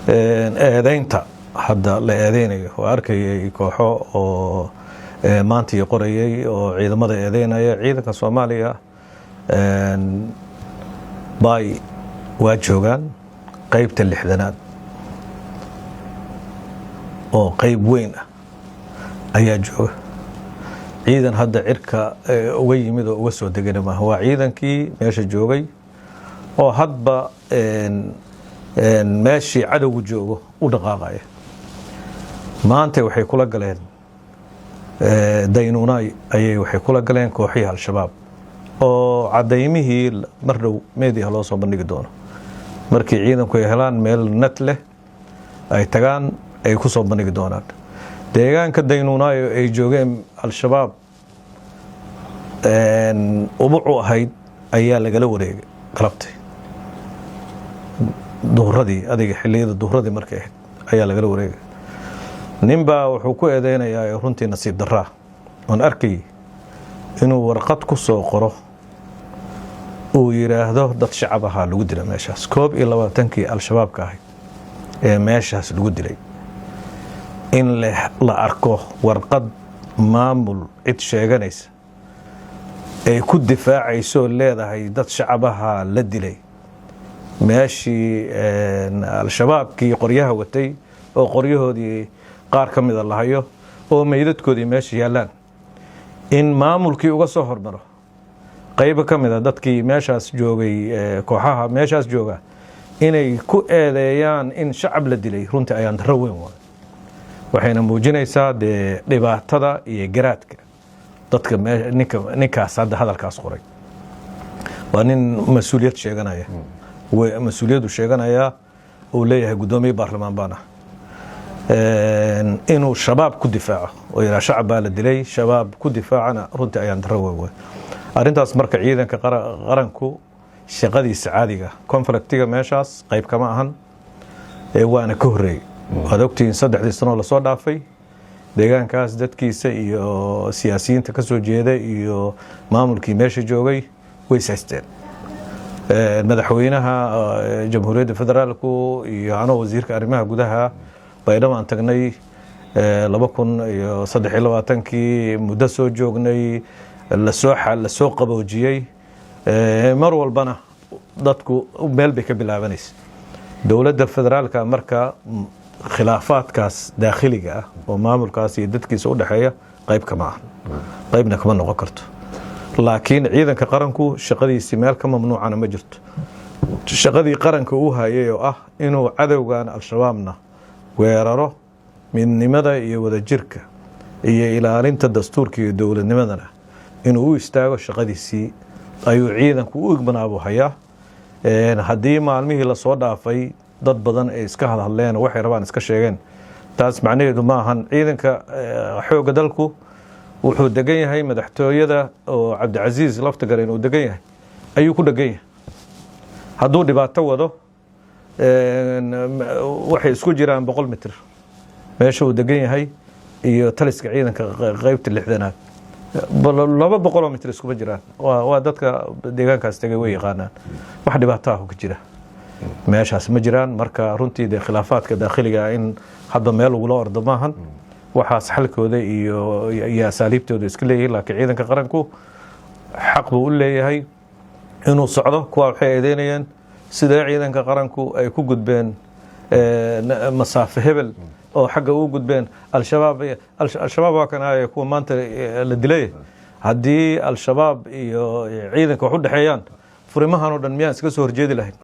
eedaynta hadda la eedeynayo oo arkayay kooxo oo maanta qorayay oo ciidamada eedeynaya ciidanka Soomaaliya bay waa joogaan qaybta lixdanaad oo qayb weyn ah ayaa jooga ciidan hadda cirka uga yimid oo uga soo degay ma waa ciidankii meesha joogay oo hadba meeshii cadowgu joogo u dhaqaaqaya maanta waxay kula galeen daynuunay ayay waxay kula galeen kooxihii al-shabaab oo cadeymihii mar dhow meediyaha loo soo bandhigi doono markii ciidanku ay helaan meel net leh ay tagaan ay ku soo bandhigi doonaan deegaanka daynuunay ay joogeen al-shabaab ubucu ahayd ayaa lagala wareegay qalabtay duhradii adiga xilliyada duhradii markay ahayd ayaa lagala wareegay ninbaa wuxuu ku eedeynayaa runtii nasiib daraa oon arkay inuu warqad ku soo qoro uu yiraahdo dad shacab ahaa lagu dilay meeshaas 22kii al-shabaabka ahayd ee meeshaas lagu dilay in la arko warqad maamul cid sheeganaysa ay ku difaacayso leedahay dad shacab ahaa la dilay meeshii al-shabaabkii qoryaha watay oo qoryahoodii qaar ka mid ah lahayo oo meydadkoodii meesha yaalaan in maamulkii uga soo hormaro qayb ka mid ah dadkii meeshaas joogay kooxaha meeshaas jooga inay ku eedeeyaan in shacab la dilay runtii ayaan daro weyn waxayna muujinaysaa dhibaatada iyo garaadka dadka ninkaas hadda hadalkaas qoray waa nin mas'uuliyad sheeganaya mas'uuliyadu sheeganaya oo leeyahay gudoomiye baarlamaan baana inuu shabaab ku difaaco oo yiraahdo shacab baa la dilay shabaab ku difaacana runtii ayaan daro weyn arintaas marka ciidanka qaranku shaqadiisa caadiga conflictiga meeshaas qayb kama ahan waana ka horeeyay waad ogtiin 3 sano la soo dhaafay deegaankaas dadkiisa iyo siyaasiyiinta ka soo jeeda iyo maamulkii meesha joogay way saysteen madaxweynaha jamhuuriyadda federaalku iyo anoo wasiirka arrimaha gudaha baydhabo tagnay 2023kii muddo soo joognay la soo qaboojiyay mar walbana dadku meel bay ka bilaabanaysa dawladda federaalka marka khilaafaadkaas daakhiliga ah oo maamulkaas iyo dadkiisa u dhaxeeya qayb kama ah qaybna kama noqon karto laakiin ciidanka qaranku shaqadiisa meel ka mamnuucana ma jirto shaqadii qaranka uu hayay oo ah inuu cadowgan al-shabaabna weeraro midnimada iyo wadajirka iyo ilaalinta dastuurka iyo dawladnimadana inuu u istaago shaqadiisii ayuu ciidanku u igmanaabo hayaa haddii maalmihii la soo dhaafay dad badan ay iska hadleen waxay rabaan iska sheegeen taas macnaheedu ma ahan ciidanka xoogga dalku wuxuu degan yahay madaxtooyada oo Cabdicaziz Laftagareen uu degan yahay ayuu ku degan yahay hadduu dhibaato wado waxay isku jiraan 100 mitir meesha uu degan yahay iyo taliska ciidanka qaybta lixdanaad 200 mitir isku jiraan waa dadka deegaankaas tagay way yaqaanaan wax dhibaato ah ku jira meeshaas ma jiraan marka runtii khilaafaadka daakhiliga in hadda meel ugu loo ordo maahan waxaas xalkooda iyo asaaliibtooda iska leeyahay laakiin ciidanka qaranku xaq buu u leeyahay inuu socdo kuwa waxay eedeynayaan sida ciidanka qaranku ay ku gudbeen masaafo hebel oo xagga u gudbeen al-shabaab waa kan ay kuwa maanta la dilay haddii al-shabaab iyo ciidanka wax u dhaxeeyaan furimahan oo dhan miyaan iska soo horjeedi lahayn